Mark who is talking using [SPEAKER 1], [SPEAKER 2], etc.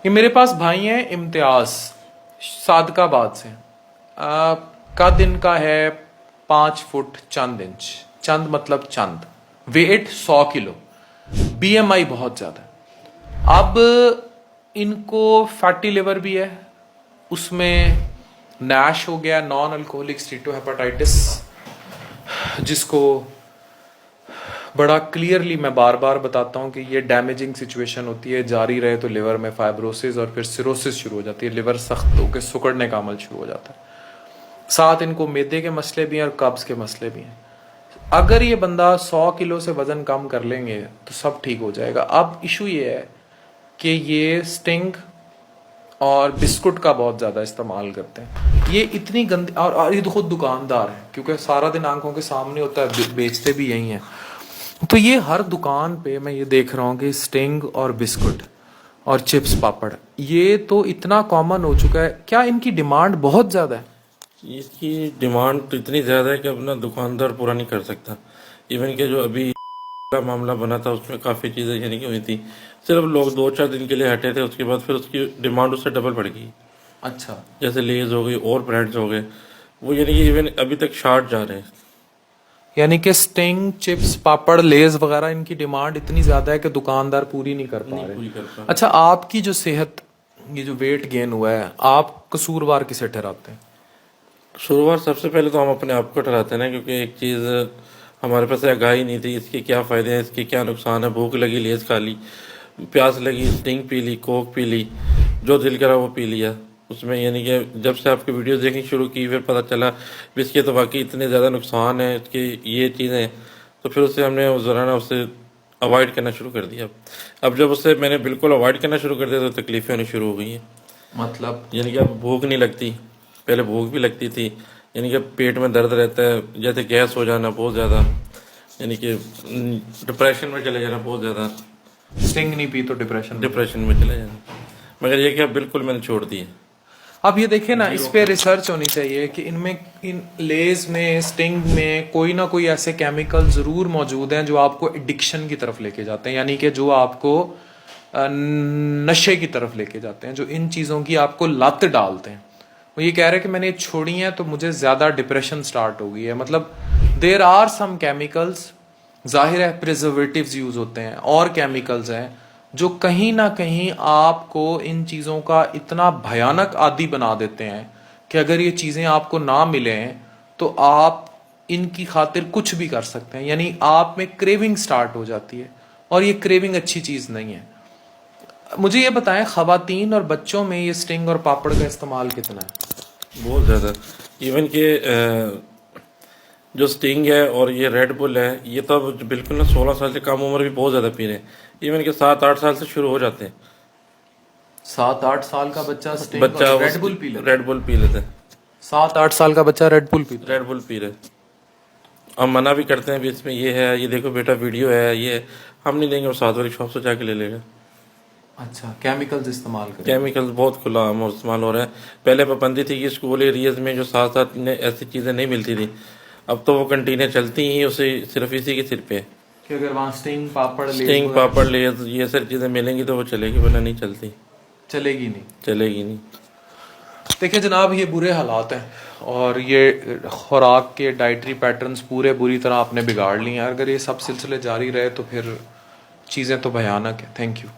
[SPEAKER 1] ये मेरे पास भाई हैं इम्तियाज सादकाबाद से। कद इनका है 5 फुट चंद इंच। चंद मतलब चंद। Wait 100 kilo. बीएमआई बहुत ज्यादा है। अब इनको फैटी लिवर भी है, उसमें नैश हो गया, नॉन अल्कोहलिक स्टीटोहेपेटाइटिस, जिसको बड़ा क्लियरली मैं बार बार बताता हूँ कि ये डैमेजिंग सिचुएशन होती है। जारी रहे तो लिवर में फाइब्रोसिस और फिर सिरोसिस शुरू हो जाती है। लिवर सख्त होकर सुकड़ने का अमल शुरू हो जाता है। साथ इनको मैदे के मसले भी हैं और कब्ज के मसले भी हैं। अगर ये बंदा 100 किलो से वजन कम कर लेंगे तो सब ठीक हो जाएगा। अब इशू ये है कि ये स्टिंग और बिस्कुट का बहुत ज़्यादा इस्तेमाल करते हैं। ये इतनी गंदी, और ये खुद दुकानदार है क्योंकि सारा दिन आंखों के सामने होता है, बेचते भी यही हैं। तो ये हर दुकान पे मैं ये देख रहा हूँ कि स्टिंग और बिस्कुट और चिप्स पापड़ ये तो इतना कॉमन हो चुका है। क्या इनकी डिमांड बहुत ज़्यादा है?
[SPEAKER 2] इसकी डिमांड तो इतनी ज़्यादा है कि अपना दुकानदार पूरा नहीं कर सकता। इवन के जो अभी का मामला बना था उसमें काफ़ी चीज़ें यानी कि हुई थी, सिर्फ लोग 2-4 दिन के लिए हटे थे, उसके बाद फिर उसकी डिमांड उससे डबल बढ़ गई।
[SPEAKER 1] अच्छा।
[SPEAKER 2] जैसे लेज हो गई और ब्रांड्स हो गए, वो यानी कि इवन अभी तक शार्ट जा रहे हैं।
[SPEAKER 1] यानी कि स्टिंग, चिप्स, पापड़, लेज वगैरह इनकी डिमांड इतनी ज़्यादा है कि दुकानदार पूरी नहीं कर पा
[SPEAKER 2] नहीं
[SPEAKER 1] रहे।
[SPEAKER 2] पूरी कर पा
[SPEAKER 1] अच्छा, आपकी जो सेहत, ये जो वेट गेन हुआ है, आप कसूरवार किसे ठहराते हैं?
[SPEAKER 2] शुरुआत सबसे पहले तो हम अपने आप को ठहराते हैं ना, क्योंकि एक चीज़ हमारे पास आगाही नहीं थी इसके क्या फ़ायदे हैं, इसके क्या नुकसान है। भूख लगी लेज खा ली, प्यास लगी स्टिंग पी ली, कोक पी ली, जो दिल करा वो पी लिया। उसमें यानी कि जब से आपकी वीडियोस देखनी शुरू की फिर पता चला भी इसके तो वाकई इतने ज़्यादा नुकसान हैं इसके, ये चीज़ें, तो फिर उससे हमने ज़रा ना उससे अवॉइड करना शुरू कर दिया। अब जब उससे मैंने बिल्कुल अवॉइड करना शुरू कर दिया तो तकलीफ़ें होनी शुरू हो गई हैं।
[SPEAKER 1] मतलब
[SPEAKER 2] यानी कि अब भूख नहीं लगती, पहले भूख भी लगती थी, यानी कि पेट में दर्द रहता है, जैसे गैस हो जाना बहुत ज़्यादा, यानी कि डिप्रेशन में चले जाना बहुत ज़्यादा।
[SPEAKER 1] स्टिंग नहीं पी तो डिप्रेशन
[SPEAKER 2] में चले जाना, मगर ये कि अब बिल्कुल मैंने छोड़ दी है।
[SPEAKER 1] अब ये देखिए ना, इस पे रिसर्च होनी चाहिए कि इनमें, इन लेज में, स्टिंग में कोई ना कोई ऐसे केमिकल जरूर मौजूद हैं जो आपको एडिक्शन की तरफ लेके जाते हैं, यानी कि जो आपको नशे की तरफ लेके जाते हैं, जो इन चीज़ों की आपको लत डालते हैं। वो ये कह रहे हैं कि मैंने ये छोड़ी है तो मुझे ज़्यादा डिप्रेशन स्टार्ट हो गई है। मतलब देर आर सम केमिकल्स, जाहिर है प्रिजर्वेटिव्स यूज़ होते हैं और केमिकल्स हैं जो कहीं ना कहीं आपको इन चीज़ों का इतना भयानक आदी बना देते हैं कि अगर ये चीज़ें आपको ना मिलें तो आप इनकी खातिर कुछ भी कर सकते हैं। यानी आप में क्रेविंग स्टार्ट हो जाती है और ये क्रेविंग अच्छी चीज़ नहीं है। मुझे ये बताएं, खवातीन और बच्चों में ये स्टिंग और पापड़ का इस्तेमाल कितना है?
[SPEAKER 2] बहुत ज़्यादा। इवन के जो स्टिंग है और ये रेड बुल है, ये तो अब बिल्कुल ना 16 साल से कम उम्र भी बहुत ज़्यादा पी रहे हैं। इवन के 7-8 साल से शुरू हो जाते हैं।
[SPEAKER 1] 7-8 साल का बच्चा स्टिंग और रेड बुल पी लेता है?
[SPEAKER 2] रेड बुल पी लेते हैं।
[SPEAKER 1] 7-8 साल का बच्चा रेड बुल पीता है?
[SPEAKER 2] रेड बुल पी रहे, हम मना भी करते हैं भी इसमें ये है, ये देखो बेटा वीडियो है, ये है। हम नहीं देंगे, वो साथ वाली शॉप से जाके ले लेगा।
[SPEAKER 1] अच्छा, केमिकल्स इस्तेमाल करें?
[SPEAKER 2] केमिकल्स बहुत खुला आम और इस्तेमाल हो रहा है। पहले पाबंदी थी कि स्कूल एरियाज में जो साथ साथ ऐसी चीज़ें नहीं मिलती थी, अब तो वो कंटीनें चलती ही उसे सिर्फ इसी के सिर पे है
[SPEAKER 1] कि अगर वहाँ स्टिंग पापड़
[SPEAKER 2] ले ये सारी चीज़ें मिलेंगी तो वो चलेगी, वरना नहीं चलती,
[SPEAKER 1] चलेगी नहीं।
[SPEAKER 2] चलेगी नहीं।
[SPEAKER 1] देखिए जनाब, ये बुरे हालात हैं और ये खुराक के डाइटरी पैटर्न्स पूरे बुरी तरह आपने बिगाड़ लिए हैं। अगर ये सब सिलसिले जारी रहे तो फिर चीज़ें तो भयानक है। Thank you.